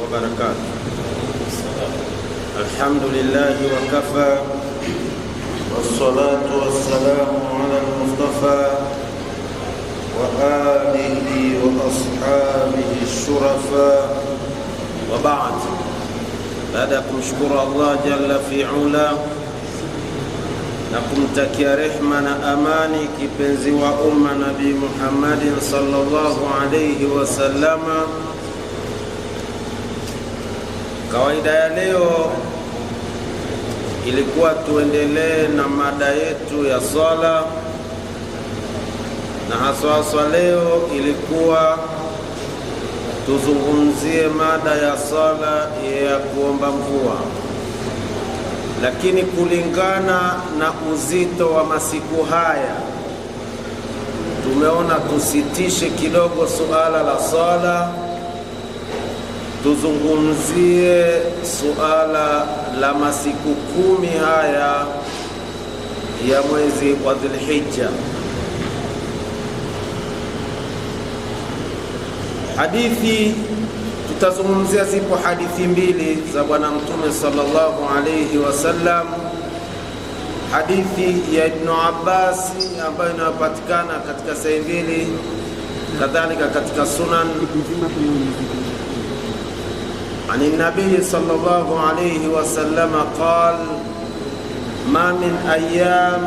وبركاته. الحمد لله وكفى، والصلاة والسلام على المصطفى وآله وأصحابه الشرفاء، وبعد. Baada ya kumshukuru Allah jalla fi'ala na kumtakia rehma na amani kipenzi wa umma Nabii Muhammadin sallallahu alayhi wasallama, kawaida ya leo ilikuwa tuendelee na mada yetu ya swala, na haswa leo ilikuwa tuzungumzie mada ya sala ya kuomba mvua, lakini kulingana na uzito wa masiku haya tumeona tusitishe kidogo suala la sala, tuzungumzie suala la masiku 10 haya ya mwezi wa Dhulhijja. Hadithi tutazungumzia, zipo hadithi mbili za Bwana Mtume sallallahu alayhi wasallam. Hadithi ya Ibn Abbas ambayo inapatikana katika sahihi mbili, kadhalika katika Sunan, عن النبي صلى الله عليه وسلم قال: ما من أيام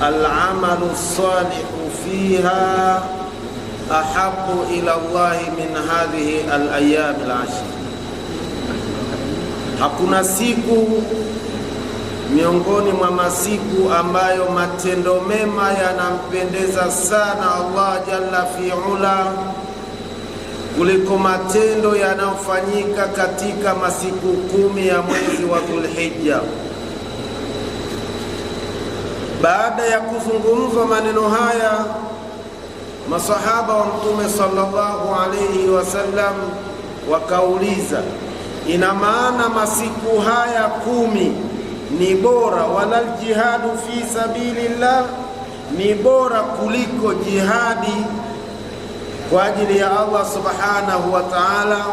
العمل الصالح فيها أحب إلى الله من هذه الأيام العشر. Hakuna siku miongoni mwa masiku ambayo matendo mema yanampendeza sana Allah jalla fi'ala kuliko matendo yanayofanyika katika masiku 10 ya mwezi wa Dhulhijja. Baada ya kuzungumzwa maneno haya, masahaba wa Mtume sallallahu alayhi wasallam wakauliza, ina maana masiku haya 10 ni bora, wala jihadu fi sabilillah, ni bora kuliko jihadi kwa ajili ya Allah subhanahu wa ta'ala?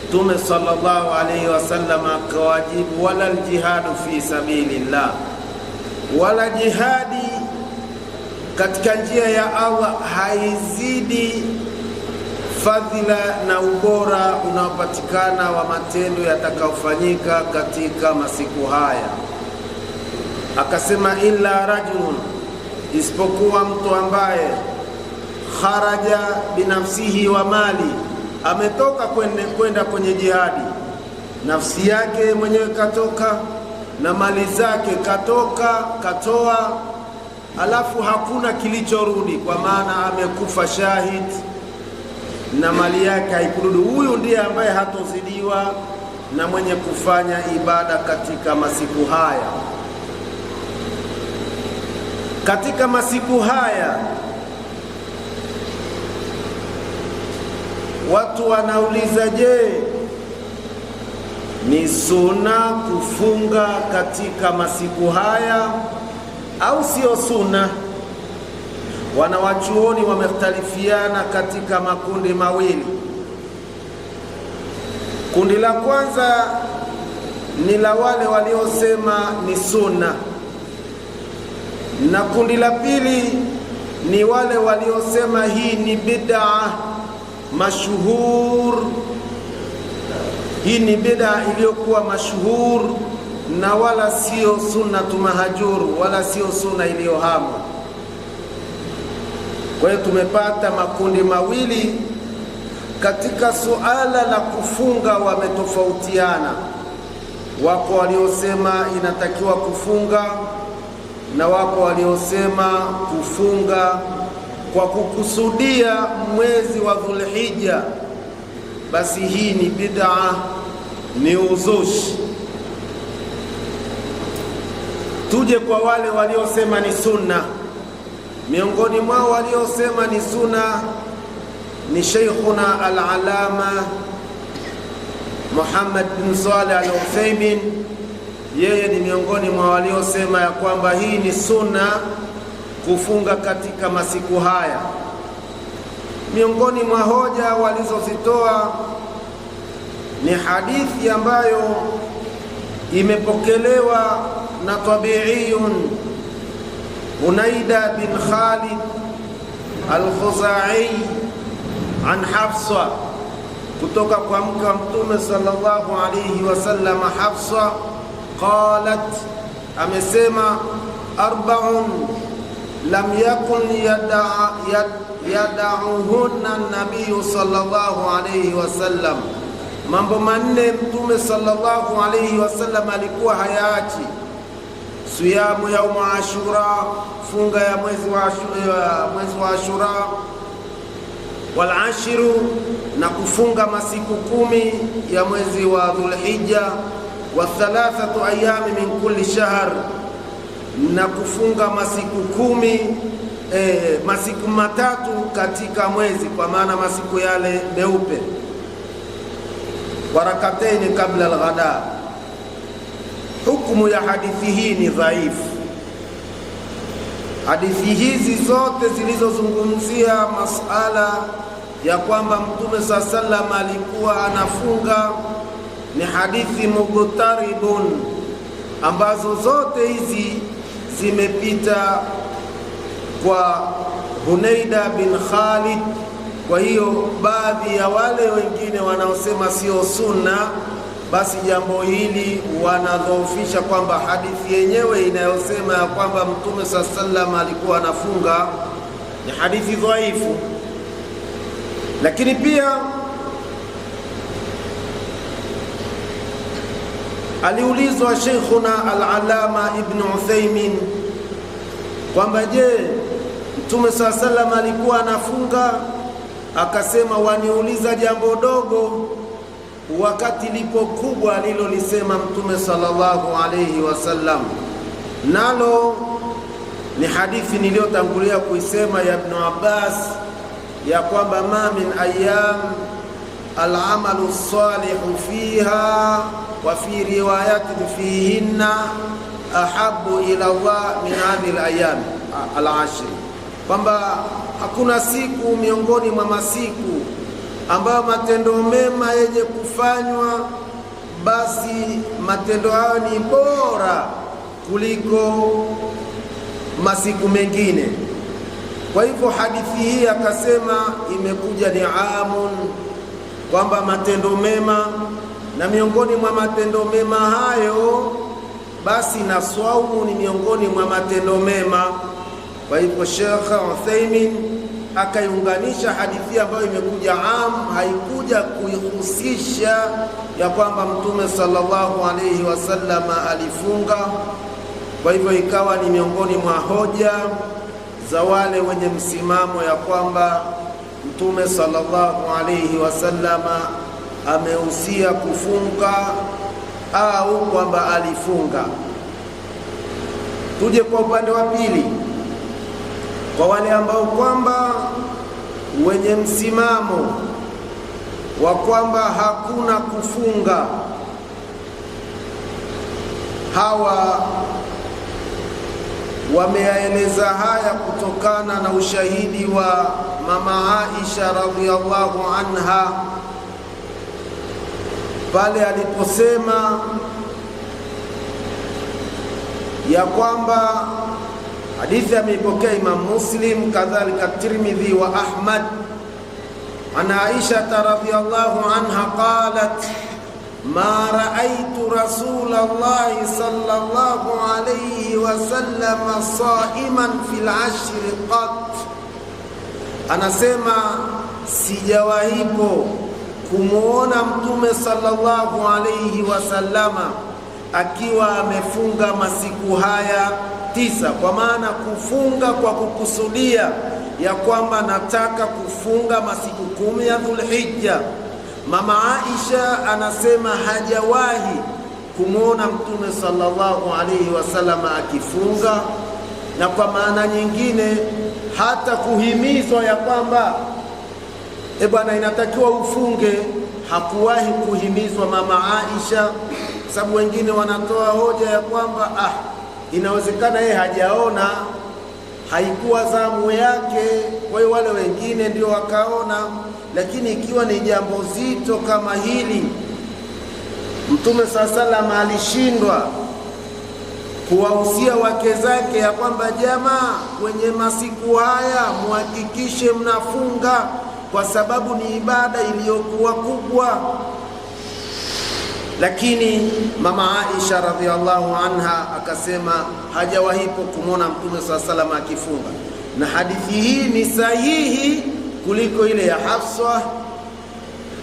Mtume sallallahu alayhi wasallam akawajibu, wala jihadu fi sabilillah, wala jihadi katika njia ya Allah haizidi fadhila na ubora unaopatikana wa matendo yatakayofanyika katika masiku haya. Akasema, illa rajulun, isipokuwa mtu ambaye kharaja binafsihi wa mali, ametoka kwenda kwenye jihadi, nafsi yake mwenyewe katoka na mali zake katoa, alafu hakuna kilichorudi, kwa maana amekufa shahid na mali yake haikurudi. Huyu ndiye ambaye hatozidiwa na mwenye kufanya ibada katika masiku haya. Katika masiku haya watu wanauliza, je, ni sunna kufunga katika masiku haya au sio sunna? Wanawachuoni wamekhtalifiana katika makundi mawili. Kundi la kwanza ni la wale waliosema ni sunna, na kundi la pili ni wale waliosema hii ni bid'a mashhur, hii ni bid'a iliyokuwa mashhur na wala sio sunnatu mahjur, wala sio sunna iliyohamwa. Kwa hiyo tumepata makundi mawili katika suala la kufunga, wametofautiana. Wako waliosema inatakiwa kufunga na wako waliosema kufunga kwa kukusudia mwezi wa Dhulhijja, basi hii ni bid'a, ni uzushi. Tuje kwa wale waliosema ni sunna. Miongoni mwao waliosema ni sunna ni Sheikhuna al-Alama Muhammad bin Saleh al-Uthaymeen. Yeye ni miongoni mwa waliosema ya kwamba hii ni sunna kufunga katika masiku haya. Miongoni mwa hoja walizozitoa ni hadithi ambayo imepokelewa na tabi'iyun Hunaida bin Khalid al-Khuzai an Hafsa, kutoka kwa mke wa Mtume sallallahu alayhi wasallam Hafsa, qalat, amesema, arba'un lam yakun yada'uhunna an-nabiy sallallahu alayhi wasallam, mambo manne Mtume sallallahu alayhi wasallam alikuwa hayaachi: siyamu yaum Ashura, funga ya mwezi wa Ashura, wal ashru, na kufunga masiku 10 ya mwezi wa Dhulhijja, wa thalathatu ayami min kulli shahr, na kufunga masiku 10 masiku matatu katika mwezi, kwa maana masiku yale meupe, warakataini kabla al-ghada. Hukumu ya hadithi hii ni dhaifu. Hadithi hizi zote zilizozungumzia masala ya kwamba Mtume sallallahu alikuwa anafunga ni hadithi mugtaribun, ambazo zote hizi zimepita kwa Hunaida bin Khalid. Kwa hiyo baadhi ya wale wengine wanaosema sio sunna, basi jambo hili wanadhoofisha kwamba hadithi yenyewe inayosema ya kwamba Mtume sallallahu alikuwa anafunga ni hadithi dhaifu. Lakini pia aliulizwa Sheikhuna al-Allama Ibn Uthaymin kwamba je, Mtume sallallahu alikuwa anafunga? Akasema, waniuliza jambo dogo wakati lipo kubwa alilolisema Mtume sallallahu alayhi wasallam. Nalo ni hadithi niliyotangulia kuisema ya Ibn Abbas ya kwamba ma min ayyam al-amalu salihu fiha wa fi riwayatin fihinna ahabbu ila Allah min hadhihi al-ayyam al-ashr, kwamba hakuna siku miongoni mwa masiku ambayo matendo mema yenye kufanywa, basi matendo hayo ni bora kuliko masiku mengine. Kwa hivyo hadithi hii akasema imekuja ni amun, kwamba matendo mema, na miongoni mwa matendo mema hayo basi na swaumu ni miongoni mwa matendo mema. Kwa hivyo Sheikh Uthaymin akaiunganisha hadithi ambayo imekuja am, haikuja kuihusisha ya kwamba Mtume sallallahu alayhi wasallam alifunga. Kwa hivyo ikawa ni miongoni mwa hoja za wale wenye msimamo ya kwamba Mtume sallallahu alayhi wasallam amehusia kufunga au kwamba alifunga. Tuje kwa upande wa pili, kwa wale ambao kwamba wenye msimamo wa kwamba hakuna kufunga, hawa wameyaeleza haya kutokana na ushahidi wa mama Aisha radhiyallahu anha pale aliposema ya kwamba, hadithi ameipokea Imam Muslim kadhalika Tirmidhi wa Ahmad, ana Aisha radhiyallahu anha qalat ma ra'aytu Rasulallahi sallallahu alayhi wa sallam sa'iman fil ashri qat, anasema sijawahipo kumuona Mtume sallallahu alayhi wasallama akiwa amefunga masiku haya 9, kwa maana kufunga kwa kukusudia ya kwamba nataka kufunga masiku 10 ya Dhulhijja. Mama Aisha anasema hajawahi kumuona Mtume sallallahu alayhi wasallama akifunga, na kwa maana nyingine hata kuhimizwa ya kwamba bwana inatakiwa ufunge, hakuwahi kuhimizwa mama Aisha, sababu wengine wanatoa hoja ya kwamba inawezekana yeye hajaona, haikuwa zamu yake, kwa hiyo wale wengine ndio wakaona. Lakini ikiwa ni jambo zito kama hili Mtume SAW alishindwa kuwahusia wake zake ya kwamba jamaa, kwenye masiku haya muhakikishe mnafunga, kwa sababu ni ibada iliyokuwa kubwa. Lakini mama Aisha radhiallahu anha akasema hajawahipo kumwona Mtume SAW akifunga, na hadithi hii ni sahihi kuliko ile ya Hafsa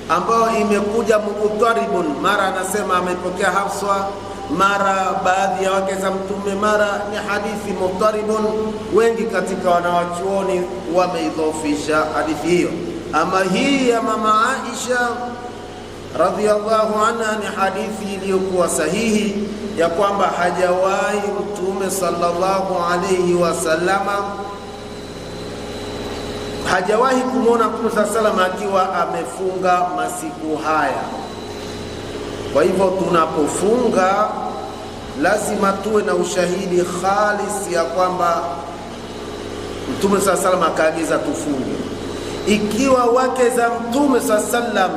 ambayo imekuja muqtaribun. Mara anasema amepokea Hafsa, mara baadhi ya wake za Mtume, mara ni hadithi muqtaribun. Wengi katika wanawachuoni wameidhofisha hadithi hiyo. Ama hii ya mama Aisha radhiallahu anha ni hadithi iliyokuwa sahihi ya kwamba hajawahi Mtume sallallahu alayhi wasallama, hajawahi kumwona Mtume sallallahu alayhi wasallam akiwa amefunga masiku haya. Kwa hivyo tunapofunga lazima tuwe na ushahidi khalis ya kwamba Mtume sallallahu alayhi wasallam akaagiza tufunge. Ikiwa wake za Mtume sallallahu alayhi wasallam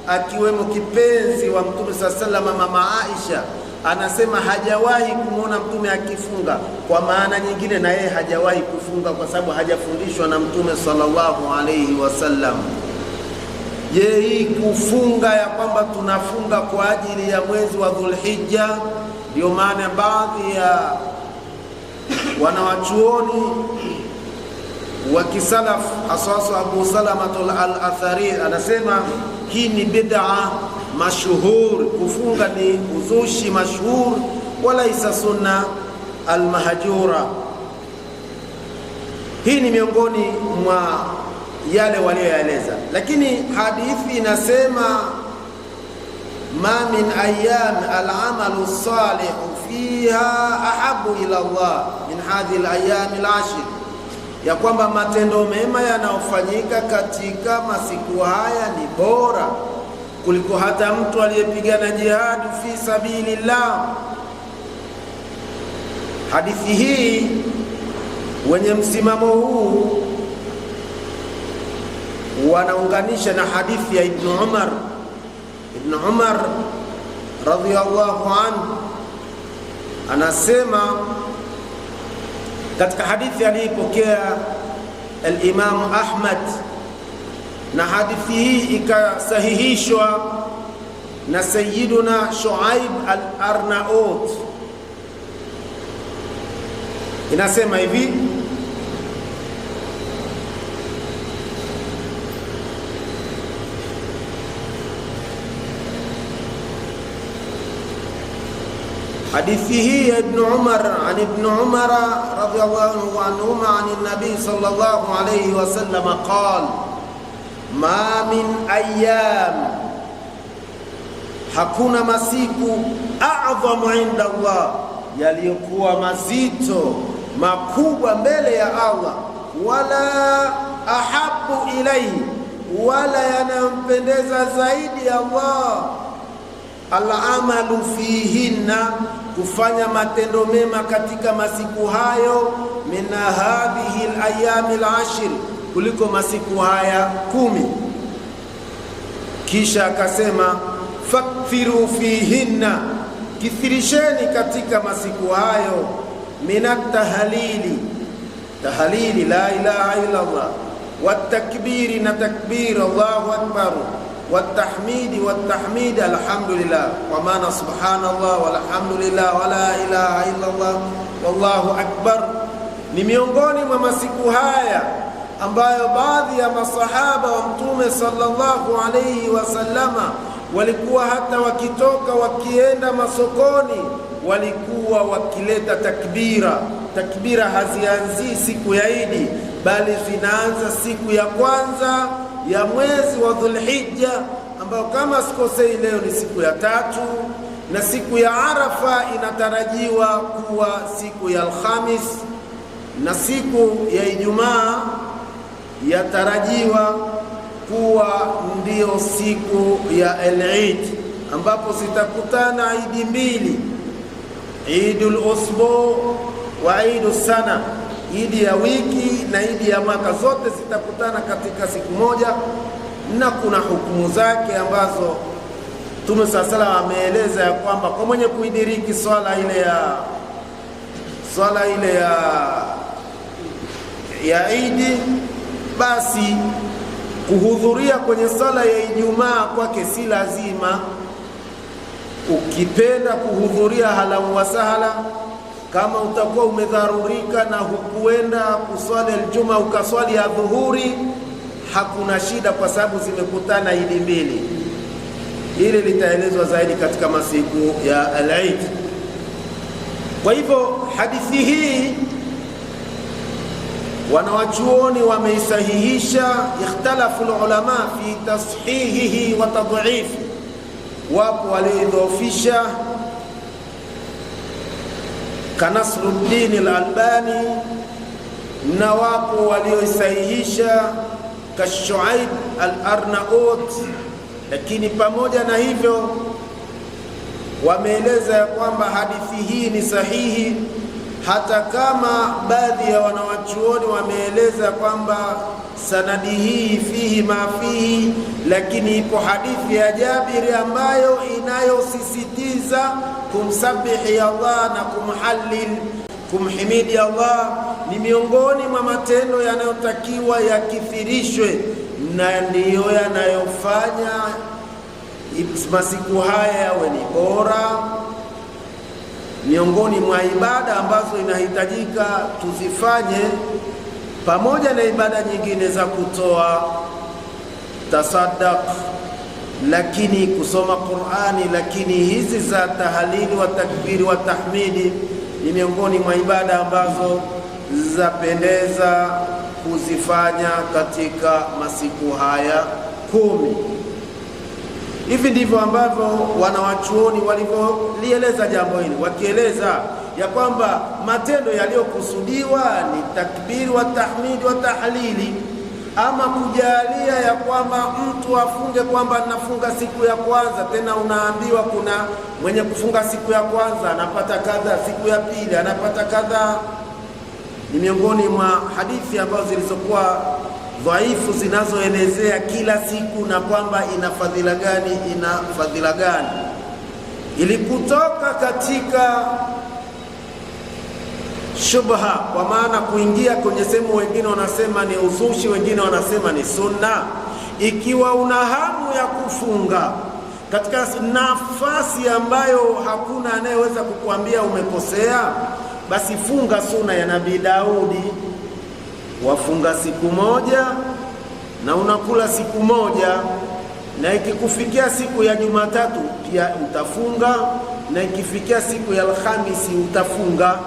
akiwemo kipenzi wa Mtume sallallahu alayhi wasallam mama Aisha anasema hajawahi kumwona Mtume akifunga, kwa maana nyingine na yeye hajawahi kufunga kwa sababu hajafundishwa na Mtume sallallahu alayhi wasallam. Je, hii kufunga ya kwamba tunafunga kwa ajili ya mwezi wa Dhulhijja, ndio maana baadhi ya wanawachuoni wa kisalaf aswasu Abu Salama al-Athari anasema hii ni bid'a mashhur, kufunga ni uzushi mashhur, wala isa sunna al-mahjura. Hii ni miongoni mwa yale walioyaeleza, lakini hadithi inasema ma min ayyam al-amalu salih fiha ahabu ila Allah min hadhihi al-ayyam al-ashr, ya kwamba matendo mema yanayofanyika katika masiku haya ni bora kuliko hata mtu aliyepigana jihad fi sabilillah. Hadithi hii wenye msimamo huu wanaunganisha na hadithi ya Ibn Umar radhiyallahu anhu. Anasema katika hadithi aliyopokea al-Imam Ahmad, na hadithi hii ikasahihishwa na Sayyiduna Shuaib al-Arnaut, inasema hivi: hadithi hii ya Ibn Umar an Ibn Umar radhiyallahu anhuma an an-nabi sallallahu alayhi wasallam qala ma min ayyam, hakuna masiku a'dhamu inda Allah, yaliyokuwa mazito makubwa mbele ya Allah, wala ahabu ilayhi, wala yanampendeza zaidi Allah, al-amalu fihinna, kufanya matendo mema katika masiku hayo, min hadhihi al-ayyam al-ashr, kuliko masiku haya 10. Kisha akasema fakthiru fihinna, kithirisheni katika masiku hayo, minat tahlili, tahlili la ilaha illa Allah, watakbiri, na takbir Allahu akbar, watahmidi, watahmid alhamdulillah, wa maana subhanallah walhamdulillah wala ilaha illa Allah wallahu akbar. Ni miongoni mwa masiku haya ambayo baadhi ya masahaba wa Mtume sallallahu alayhi wasallama walikuwa hata wakitoka wakienda masokoni walikuwa wakileta takbira. Takbira hazianzii siku ya Idi, bali zinaanza siku ya kwanza ya mwezi wa Dhulhijja, ambayo kama sikosei leo ni siku ya 3, na siku ya Arafa inatarajiwa kuwa siku ya Alhamis, na siku ya Ijumaa yatarajiwa kuwa ndiyo siku ya Eid, ambapo zitakutana idi mbili, Idul Usbu wa Idus Sana, idi ya wiki na idi ya mwaka, zote zitakutana katika siku moja, na kuna hukumu zake ambazo Mtume SAW ameeleza ya kwamba kwa mwenye kuidiriki swala ile ya Idi, basi kuhudhuria kwenye sala ya Ijumaa kwake si lazima. Ukipenda kuhudhuria halau wa sahala, kama utakuwa umedharurika na hukuenda kuswali aljuma ukaswali ya dhuhuri, hakuna shida, kwa sababu zimekutana Idi mbili. Hili litaelezwa zaidi katika masiku ya al-Eid. Kwa hivyo hadithi hii wanawachuoni wameisahihisha, ikhtalafu ulama fi tashihihi wa tadhifi. Wapo walioidhoofisha Nasruddin al-Albani, na wapo walioisahihisha Shuaib al-Arnaut. Lakini pamoja na hivyo wameeleza ya kwamba hadithi hii ni sahihi, hata kama baadhi ya wanawachuoni wameeleza kwamba sanadi hii fihi ma fihi, lakini ipo hadithi ya Jabiri ambayo inayosisitiza kumsabihi Allah na kumhimidi Allah ni miongoni mwa matendo yanayotakiwa yakithirishwe, na ndiyo yanayofanya masiku haya yawe ni bora. Miongoni mwa ibada ambazo inahitajika tuzifanye pamoja na ibada nyingine za kutoa tasaddaq, lakini kusoma Qur'ani, lakini hizi za tahalili wa takbiri wa tahmidi ni miongoni mwa ibada ambazo zapendeza kuzifanya katika masiku haya 10. Hivi ndivyo ambavyo wanawachuoni walivyolieleza jambo hili, wakieleza ya kwamba matendo yaliyokusudiwa ni takbiri wa tahmidi wa tahlili, ama kujalia ya kwamba mtu afunge kwamba nafunga siku ya kwanza, tena unaambiwa kuna mwenye kufunga siku ya kwanza anapata kadha, siku ya pili anapata kadha. Ni miongoni mwa hadithi ambazo zilizokuwa dhaifu zinazoelezea kila siku na kwamba ina fadhila gani, ili kutoka katika shubha, kwa maana kuingia kwenye sehemu wengine wanasema ni uzushi, wengine wanasema ni sunna. Ikiwa una hamu ya kufunga katika nafasi ambayo hakuna anayeweza kukuambia umekosea, basi funga sunna ya Nabii Daudi, wafunga siku moja na unakula siku moja, na ikikufikia siku ya Jumatatu pia utafunga, na ikifikia siku ya Alhamisi utafunga,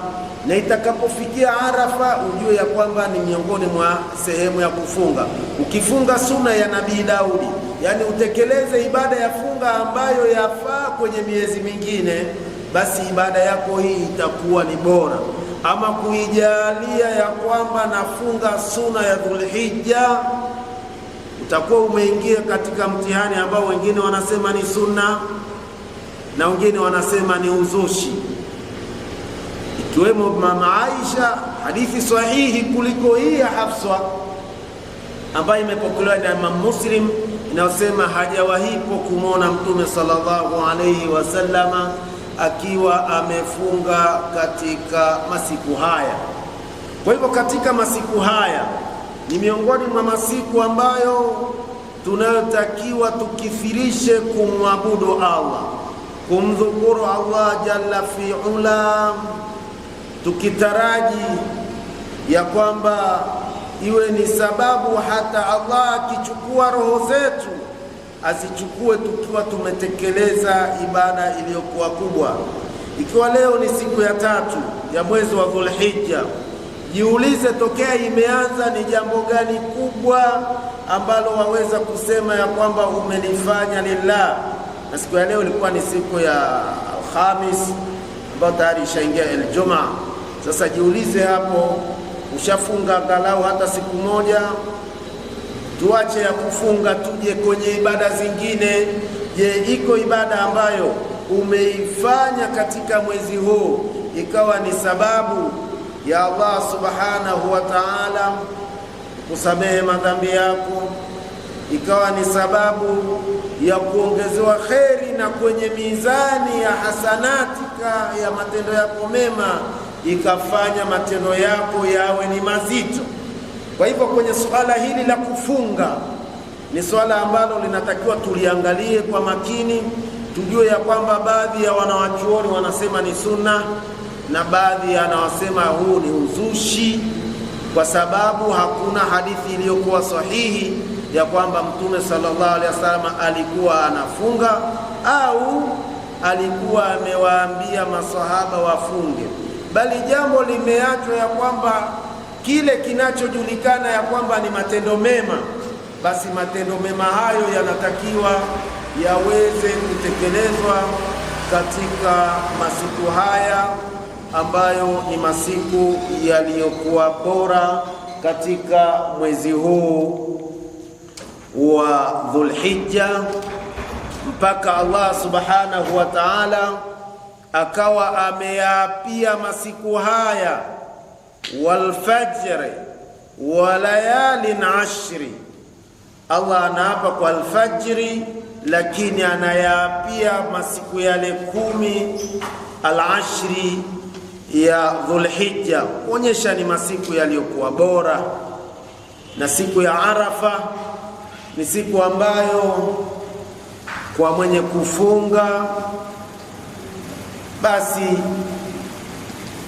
na itakapofikia Arafa ujue ya kwamba ni miongoni mwa sehemu ya kufunga. Ukifunga sunna ya Nabii Daudi, yani utekeleze ibada ya funga ambayo yafaa kwenye miezi mingine, basi ibada yako hii itakuwa ni bora. Ama kuijalia ya kwamba nafunga sunna ya Dhulhijja, utakuwa umeingia katika mtihani ambao wengine wanasema ni sunna na wengine wanasema ni uzushi, ikiwemo Mama Aisha, hadithi sahihi kuliko hii ya Hafsa ambayo imepokelewa na Imam Muslim, inayosema hajawahipo kumwona Mtume sallallahu alayhi wasallama akiwa amefunga katika masiku haya. Kwa hivyo katika masiku haya ni miongoni mwa masiku ambayo tunayotakiwa tukithirishe kumwabudu Allah, kumdhukuru Allah jalla fi'ula, tukitaraji ya kwamba iwe ni sababu hata Allah akichukua roho zetu asichukue tukiwa tumetekeleza ibada iliyokuwa kubwa. Ikiwa leo ni siku ya 3 ya mwezi wa Dhulhijja, jiulize tokea imeanza ni jambo gani kubwa ambalo waweza kusema ya kwamba umelifanya lillah. Na siku ya leo ilikuwa ni siku ya Alhamis ambayo tayari ishaingia Ijumaa. Sasa jiulize hapo, ushafunga angalau hata siku moja? Tuache ya kufunga, tuje kwenye ibada zingine. Je, iko ibada ambayo umeifanya katika mwezi huu ikawa ni sababu ya Allah subhanahu wa ta'ala kusamehe madhambi yako, ikawa ni sababu ya kuongezewa kheri, na kwenye mizani ya hasanatika ya matendo yako mema ikafanya matendo yako yawe ni mazito. Kwa hivyo kwenye suala hili la kufunga ni suala ambalo linatakiwa tuliangalie kwa makini, tujue ya kwamba baadhi ya wanawachuoni wanasema ni sunna na baadhi wanawasema huu ni uzushi, kwa sababu hakuna hadithi iliyokuwa sahihi ya kwamba Mtume sallallahu alaihi wasallam alikuwa anafunga au alikuwa amewaambia masahaba wafunge, bali jambo limeachwa ya kwamba kile kinachojulikana ya kwamba ni matendo mema, basi matendo mema hayo yanatakiwa yaweze kutekelezwa katika masiku haya ambayo ni masiku yaliyokuwa bora katika mwezi huu wa Dhulhijja, mpaka Allah subhanahu wa ta'ala akawa ameyaapia masiku haya, walfajri wa layalin ashri. Allah anaapa kwa alfajri, lakini anayaapia masiku yale 10 al-ashri ya Dhulhijja, kuonyesha ni masiku yaliyokuwa bora. Na siku ya Arafa ni siku ambayo kwa mwenye kufunga basi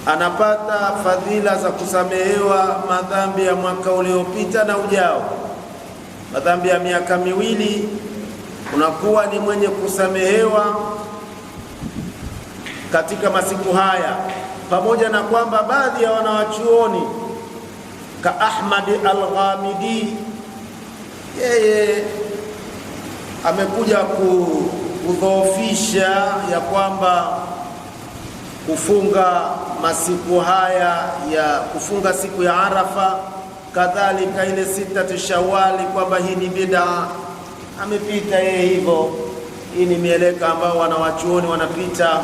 anapata fadhila za kusamehewa madhambi ya mwaka uliopita na ujao. Madhambi ya miaka miwili unakuwa ni mwenye kusamehewa katika masiku haya, pamoja na kwamba baadhi ya wanawachuoni ka Ahmad al-Ghamidi yeye amekuja kudhoofisha ya kwamba kufunga masiku haya ya kufunga siku ya Arafa, kadhalika ile 6 Shawwal, kwamba hii ni bid'a. Amepita yeye hivyo, hii ni mieleka ambao wanawachuoni wanapita,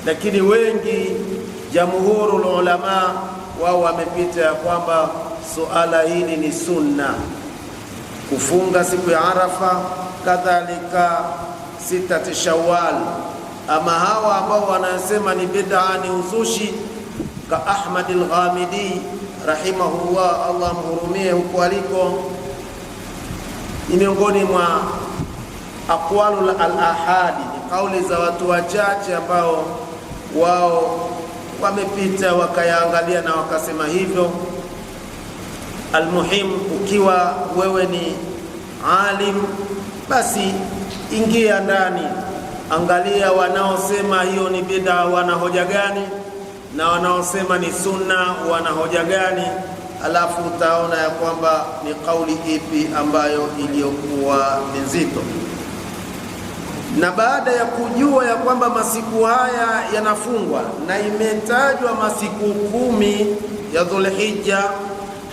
lakini wengi jamhurul ulama wao wamepita ya kwamba suala hili ni sunna, kufunga siku ya Arafa, kadhalika 6 Shawwal. Ama hawa ambao wanasema ni bid'a, ni uzushi, ka Ahmad al-Ghamidi rahimahullah, Allah mhurumie huko aliko, ni miongoni mwa aqwalul al-ahadi, ni kauli za watu wachache ambao wao wamepita wakayaangalia na wakasema hivyo. Almuhim, ukiwa wewe ni alim, basi ingia ndani, angalia wanaosema hiyo ni bid'a wana hoja gani, na wanaosema ni sunna wana hoja gani, alafu utaona ya kwamba ni kauli ipi ambayo iliyokuwa nzito. Na baada ya kujua ya kwamba masiku haya yanafungwa na imetajwa masiku 10 ya Dhulhijja,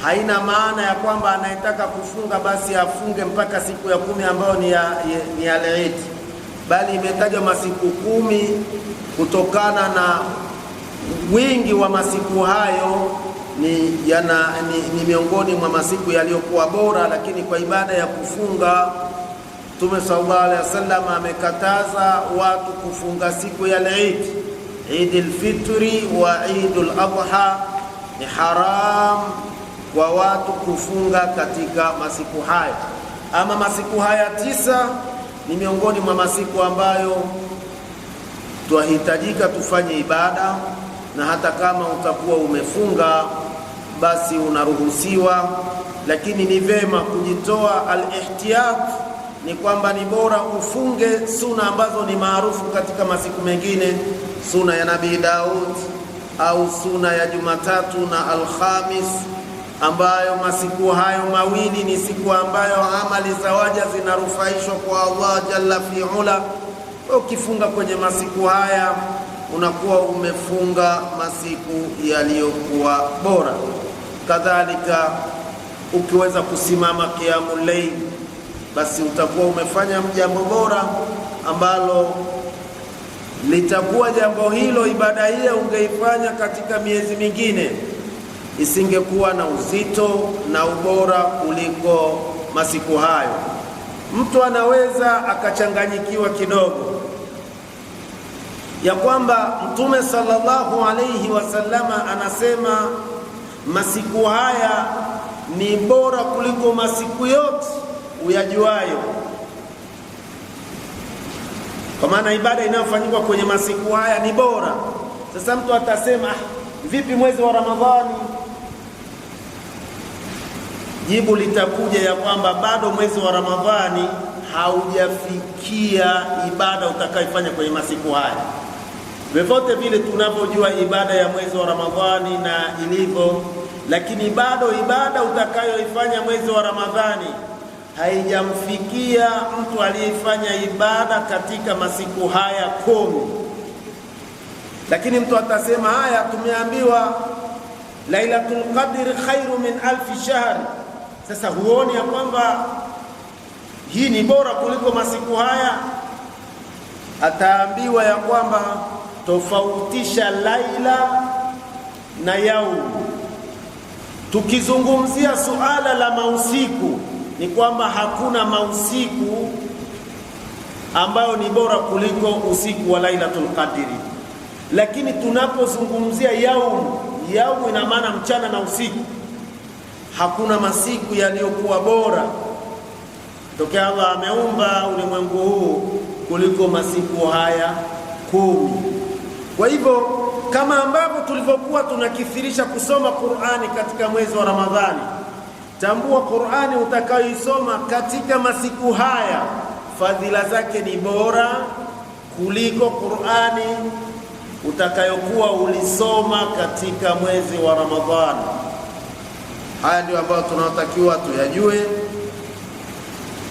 haina maana ya kwamba anayetaka kufunga basi afunge mpaka siku ya 10 ambayo ni ya Eid, bali imetajwa masiku 10 kutokana na wingi wa masiku hayo ni miongoni mwa masiku yaliyokuwa bora. Lakini kwa ibada ya kufunga, Mtume sallallahu alaihi wasallam amekataza watu kufunga siku ya Eid, Eid al-Fitri wa Eid al-Adha. Ni haram kwa watu kufunga katika masiku haya. Ama masiku haya 9 ni miongoni mwa masiku ambayo tunahitajika tufanye ibada, na hata kama utakuwa umefunga basi unaruhusiwa, lakini ni vema kujitoa al-ihtiyat. Ni kwamba ni bora ufunge suna ambazo ni maarufu katika masiku mengine, suna ya Nabii Daud au suna ya Jumatatu na Alhamis, ambayo masiku hayo mawili ni siku ambayo amali za waja zinarufaishwa kwa Allah jalla fi'ala. Ukifunga kwenye masiku haya unakuwa umefunga masiku yaliyokuwa bora. Kadhalika ukiweza kusimama qiyamul layl, basi utakuwa umefanya jambo bora ambalo litakuwa jambo hilo, ibada hiyo ungeifanya katika miezi mingine, isingekuwa na uzito na ubora kuliko masiku hayo. mtu anaweza akachanganyikiwa kidogo ya kwamba Mtume sallallahu alayhi wasallama anasema masiku haya ni bora kuliko masiku yote uyajuayo, kwa maana ibada inayofanyika kwenye masiku haya ni bora. Sasa mtu atasema vipi mwezi wa Ramadhani? Jibu litakuja ya kwamba bado mwezi wa Ramadhani haujafikia ibada utakayofanya kwenye masiku haya. Vyovyote vile tunavyojua ibada ya mwezi wa Ramadhani na ilivyo, lakini bado ibada utakayoifanya mwezi wa Ramadhani haijamfikia mtu aliyefanya ibada katika masiku haya 10. Lakini mtu atasema haya, tumeambiwa Lailatul Qadr khairu min alfi shahr. Sasa huoni ya kwamba hii ni bora kuliko masiku haya? Ataambiwa ya kwamba tofautisha laila na yaumu. Tukizungumzia suala la mausiku, ni kwamba hakuna mausiku ambayo ni bora kuliko usiku wa Lailatul Qadri. Lakini tunapozungumzia yaumu ina maana mchana na usiku. Hakuna masiku yaliyokuwa bora tokea Allah ameumba ulimwengu huu kuliko masiku haya 10. Kwa hivyo kama ambavyo tulivyokuwa tunakithirisha kusoma Qur'ani katika mwezi wa Ramadhani, tambua Qur'ani utakayoisoma katika masiku haya fadhila zake ni bora kuliko Qur'ani utakayokuwa ulisoma katika mwezi wa Ramadhani. Haya ndio ambayo tunatakiwa tuyajue,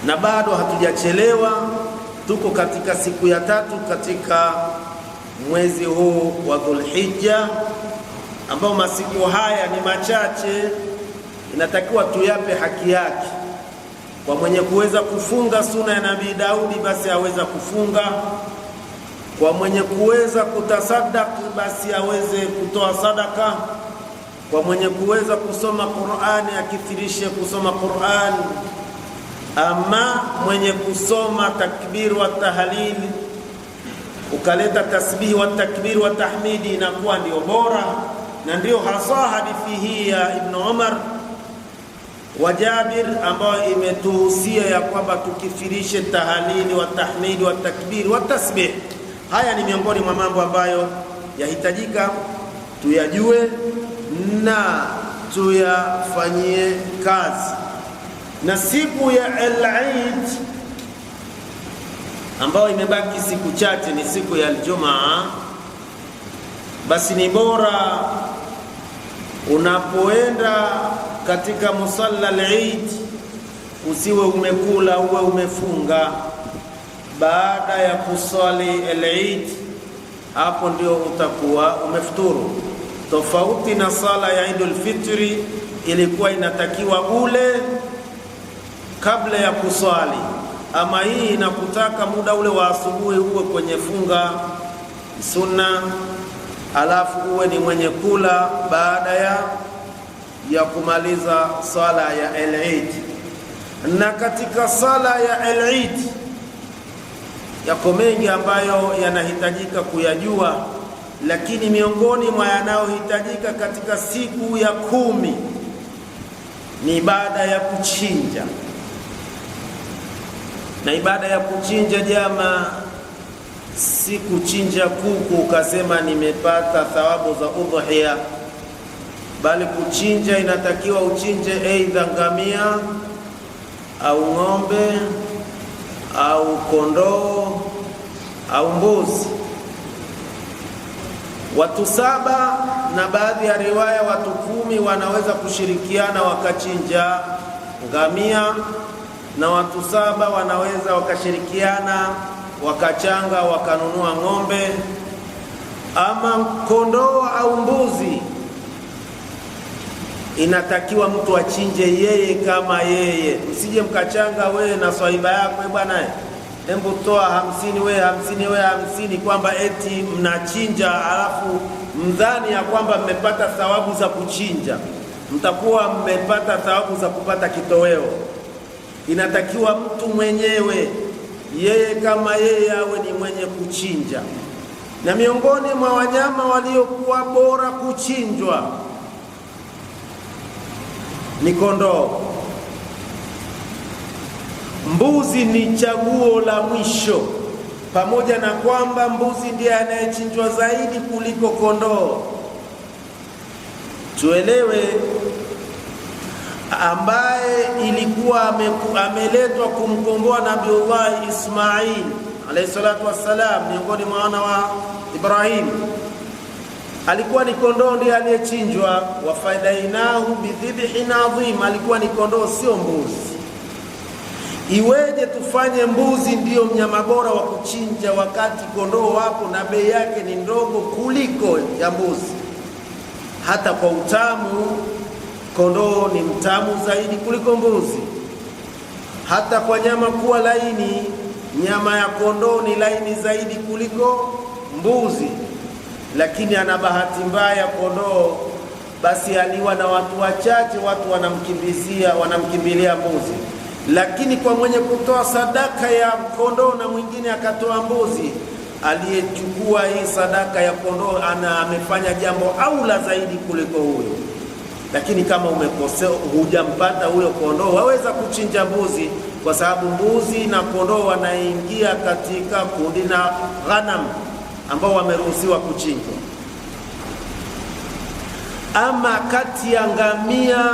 na bado hatujachelewa. Tuko katika siku ya 3 katika mwezi huu wa Dhulhijja, ambao masiku haya ni machache, inatakiwa tuyape haki yake. Kwa mwenye kuweza kufunga suna ya Nabii Daudi, basi aweza kufunga. Kwa mwenye kuweza kutasadaki, basi aweze kutoa sadaka. Kwa mwenye kuweza kusoma Qur'ani, akithirishe kusoma Qur'ani. Ama mwenye kusoma takbir wa tahlil, ukaleta tasbih wa takbir wa tahmidi, inakuwa ndio bora. Na ndio hasa hadithi hii ya Ibn Umar wa Jabir ambayo imetuhusia ya kwamba tukithirishe tahlili wa tahmidi wa takbir wa tasbih. Haya ni miongoni mwa mambo ambayo yahitajika tuyajue na tuyafanyie kazi. Na siku ya Al-Eid ambayo imebaki siku chache, ni siku ya Ijumaa, basi ni bora unapoenda katika musalla al-Eid usiwe umekula, uwe umefunga. Baada ya kusali al-Eid, hapo ndio utakuwa umefuturu. Tofauti na sala ya Eidul Fitri, ilikuwa inatakiwa ule kabla ya kuswali. Ama hii inakutaka muda ule wa asubuhi uwe kwenye funga sunna, alafu uwe ni mwenye kula baada ya kumaliza sala ya al-Eid. Na katika sala ya al-Eid yako mengi ambayo yanahitajika kuyajua, lakini miongoni mwa yanayohitajika katika siku ya 10 ni ibada ya kuchinja. Na ibada ya kuchinja, jama, si kuchinja kuku ukasema nimepata thawabu za udhiya, bali kuchinja inatakiwa uchinje aidha ngamia au ng'ombe au kondoo au mbuzi. Watu 7 na baadhi ya riwaya watu 10 wanaweza kushirikiana wakachinja ngamia, na watu 7 wanaweza wakashirikiana wakachanga wakanunua ng'ombe ama kondoo au mbuzi. Inatakiwa mtu achinje yeye kama yeye, msije mkachanga wewe na swahiba yako, bwana hebu toa 50 wewe 50 wewe 50, kwamba eti mnachinja alafu mdhani ya kwamba mmepata thawabu za kuchinja. Mtakuwa mmepata thawabu za kupata kitoweo. inatakiwa mtu mwenyewe yeye kama yeye awe ni mwenye kuchinja. Na miongoni mwa wanyama waliokuwa bora kuchinjwa ni kondoo. Mbuzi ni chaguo la mwisho, pamoja na kwamba mbuzi ndiye anayechinjwa zaidi kuliko kondoo. Tuelewe, ambaye ilikuwa ameletwa kumkomboa Nabiullah Ismail alayhi salatu wassalam, miongoni mwa wana wa Ibrahim, alikuwa ni kondoo ndiye aliyechinjwa. Wafadainahu bidhibhin adhim, alikuwa ni kondoo, sio mbuzi. Iweje tufanye mbuzi ndiyo mnyama bora wa kuchinja wakati kondoo wapo na bei yake ni ndogo kuliko ya mbuzi? Hata kwa utamu kondoo ni mtamu zaidi kuliko mbuzi. Hata kwa nyama kuwa laini, nyama ya kondoo ni laini zaidi kuliko mbuzi. Lakini ana bahati mbaya kondoo, basi aliwa na watu wachache, watu wanamkimbilia mbuzi. Lakini kwa mwenye kutoa sadaka ya kondoo na mwingine akatoa mbuzi, aliyechukua hii sadaka ya kondoo amefanya jambo aula zaidi kuliko huyo. Lakini kama umekosea, hujampata huyo kondoo, waweza kuchinja mbuzi, kwa sababu mbuzi na kondoo wanaingia katika kundi na ghanam ambao wameruhusiwa kuchinjwa. Ama kati ya ngamia,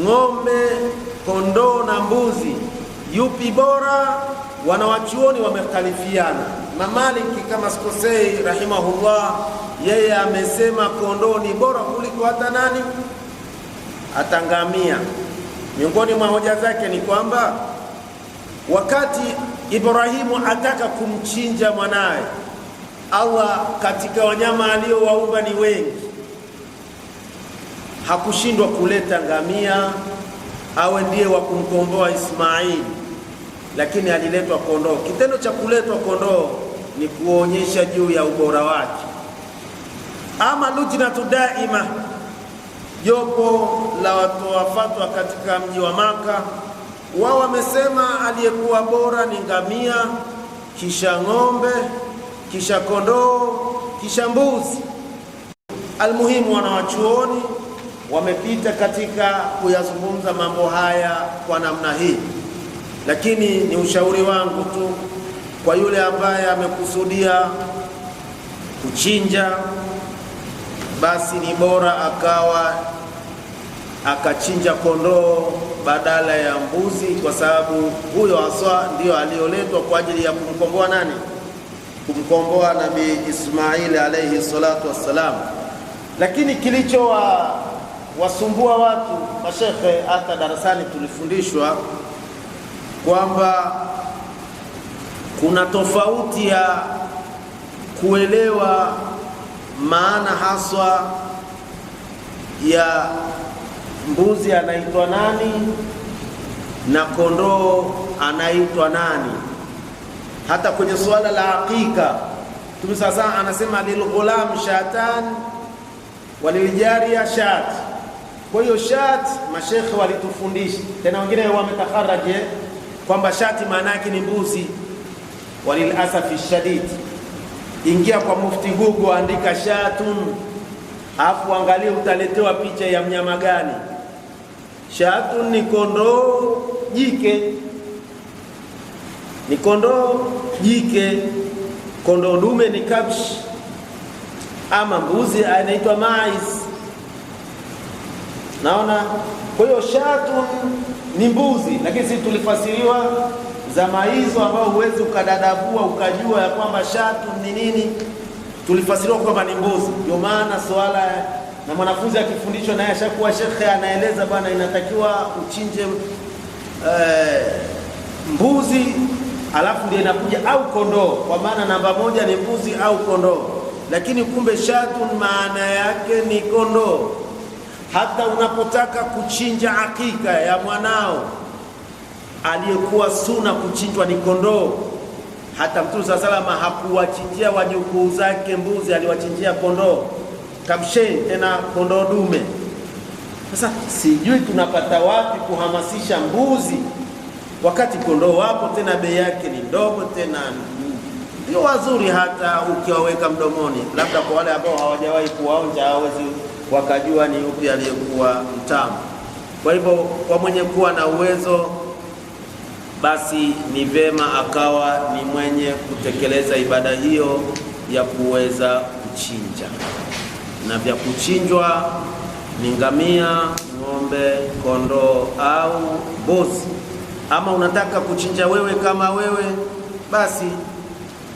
ng'ombe, kondoo na mbuzi, yupi bora? Wanawachuoni wamekhtalifiana. Na Maliki kama sikosei rahimahullah, yeye amesema kondoo ni bora kuliko hata nani? Hata ngamia. Miongoni mwa hoja zake ni kwamba wakati Ibrahimu ataka kumchinja mwanae, Allah katika wanyama aliowaumba ni wengi, hakushindwa kuleta ngamia awe ndiye wa kumkomboa Ismaili, lakini aliletwa kondoo. Kitendo cha kuletwa kondoo ni kuonyesha juu ya ubora wake. Ama lujnatu daima, jopo la watoa fatwa katika mji wa Maka, wao wamesema aliyekuwa bora ni ngamia, kisha ng'ombe, kisha kondoo, kisha mbuzi. Almuhimu, wanawachuoni wamepita katika kuyazungumza mambo haya kwa namna hii, lakini ni ushauri wangu tu kwa yule ambaye amekusudia kuchinja, basi ni bora akachinja kondoo badala ya mbuzi, kwa sababu huyo haswa ndio alioletwa kwa ajili ya kumkomboa nani? Kumkomboa Nabii Ismail alayhi salatu wassalam. Lakini kilicho wasumbua watu, mashekhe, hata darasani tulifundishwa kwamba kuna tofauti ya kuelewa maana haswa ya mbuzi anaitwa nani na kondoo anaitwa nani. Hata kwenye suala la hakika, Mtume sasa anasema lilghulam shatan waliljariya shat. Kwa hiyo shat, mashekhe walitufundisha, tena wengine wametaharaje kwamba shati maana yake ni mbuzi. Walilasafi shadid, ingia kwa Mufti Google, andika shatun, afu angalia utaletewa picha ya mnyama gani. Shatun ni kondoo jike, ni kondoo jike. Kondoo dume ni kabsh, ama mbuzi anaitwa mais. Naona. Kwa hiyo shatun ni mbuzi, lakini sisi tulifasiriwa zama hizo ambao huwezi ukadadavua ukajua ya kwamba shatun ni nini, tulifasiriwa kwamba ni mbuzi. Ndio maana swala na mwanafunzi akifundishwa naye ashakuwa shekhe, anaeleza bwana, inatakiwa uchinje mbuzi alafu ndio inakuja au kondoo, kwa maana namba moja ni mbuzi au kondoo. Lakini kumbe shatun maana yake ni kondoo. Hata unapotaka kuchinja hakika ya mwanao, aliyekuwa suna kuchinjwa ni kondoo. Hata Mtume sallallahu hakuwachinjia wajukuu zake mbuzi, aliwachinjia kondoo kabsheni, tena kondoo dume. Sasa sijui tunapata wapi kuhamasisha mbuzi wakati kondoo wapo tena bei yake ni ndogo, tena ndio wazuri hata ukiwaweka mdomoni. Labda kwa wale ambao hawajawahi kuwaonja hawezi wakajua ni upi aliyekuwa mtamu. Kwa hivyo kwa mwenye kuwa na uwezo, basi ni vema akawa ni mwenye kutekeleza ibada hiyo ya kuweza kuchinja, na vya kuchinjwa ni ngamia, ng'ombe, kondoo au mbuzi. Ama unataka kuchinja wewe kama wewe, basi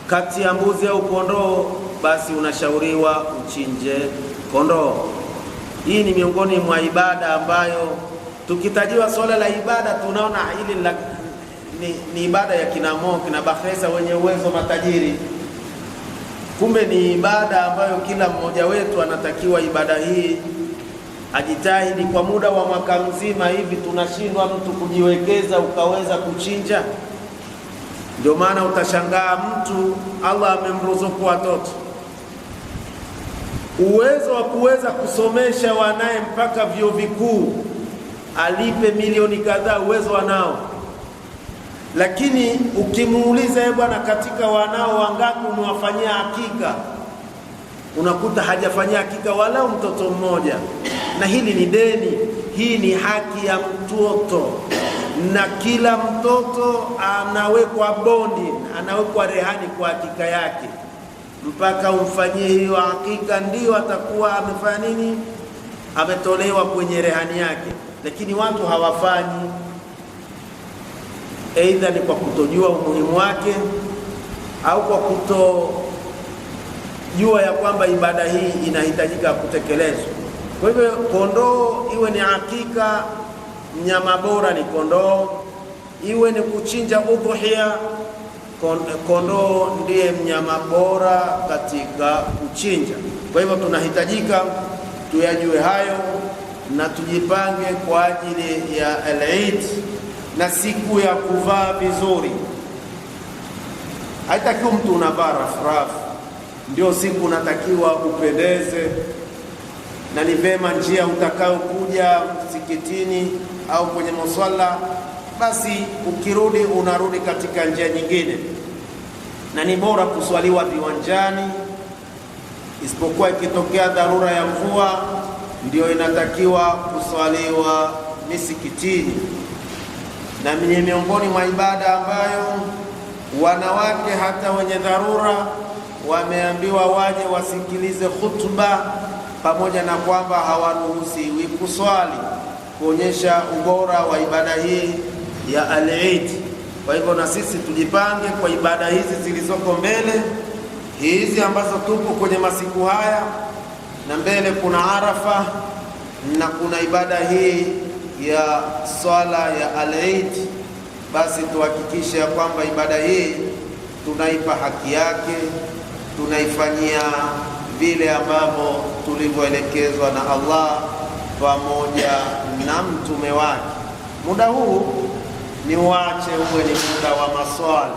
kati ya mbuzi au kondoo, basi unashauriwa uchinje kondoo. Hii ni miongoni mwa ibada ambayo tukitajiwa swala la ibada tunaona hili ni ibada ya kina Bahresa wenye uwezo, matajiri. Kumbe ni ibada ambayo kila mmoja wetu anatakiwa ibada hii ajitahidi kwa muda wa mwaka mzima. Hivi tunashindwa mtu kujiwekeza ukaweza kuchinja? Ndio maana utashangaa mtu Allah amemruzuku watoto, uwezo wa kuweza kusomesha wanaye mpaka vyuo vikuu, alipe milioni kadhaa, uwezo wanao. Lakini ukimuuliza bwana, katika wanao wangapi umewafanyia hakika, unakuta hajafanyia hakika walau mtoto mmoja. Na hili ni deni, hii ni haki ya mtoto, na kila mtoto anawekwa bondi, anawekwa rehani kwa hakika yake mpaka umfanyie hiyo hakika, ndio atakuwa amefanya nini, ametolewa kwenye rehani yake. Lakini watu hawafanyi, aidha ni kwa kutojua umuhimu wake au kwa kutojua ya kwamba ibada hii inahitajika kutekelezwa. Kwa hivyo kondoo iwe ni hakika, mnyama bora ni kondoo. Iwe ni kuchinja udhuhia, kondoo ndiye mnyama bora katika kuchinja. Kwa hivyo tunahitajika tuyajue hayo na tujipange kwa ajili ya al-Eid na siku ya kuvaa vizuri. Haitakiwa mtu unavaa rafrafu, ndio siku unatakiwa upendeze. Na ni vema njia utakao kuja msikitini au kwenye musalla, basi ukirudi unarudi katika njia nyingine. Na ni bora kuswaliwa viwanjani, isipokuwa ikitokea dharura ya mvua ndio inatakiwa kuswaliwa misikitini. Na ni miongoni mwa ibada ambayo wanawake hata wenye dharura wameambiwa waje wasikilize khutba, pamoja na kwamba hawaruhusiwi kuswali, kuonyesha ubora wa ibada hii ya al-Eid. Kwa hivyo na sisi tujipange kwa ibada hizi zilizoko mbele, hizi ambazo tupo kwenye masiku haya, na mbele kuna Arafa na kuna ibada hii ya swala ya al-Eid. Basi tuhakikishe kwamba ibada hii tunaipa haki yake, tunaifanyia vile ambavyo tulivyoelekezwa na Allah pamoja na mtume wake. Muda huu ni uache uwe ni muda wa maswali.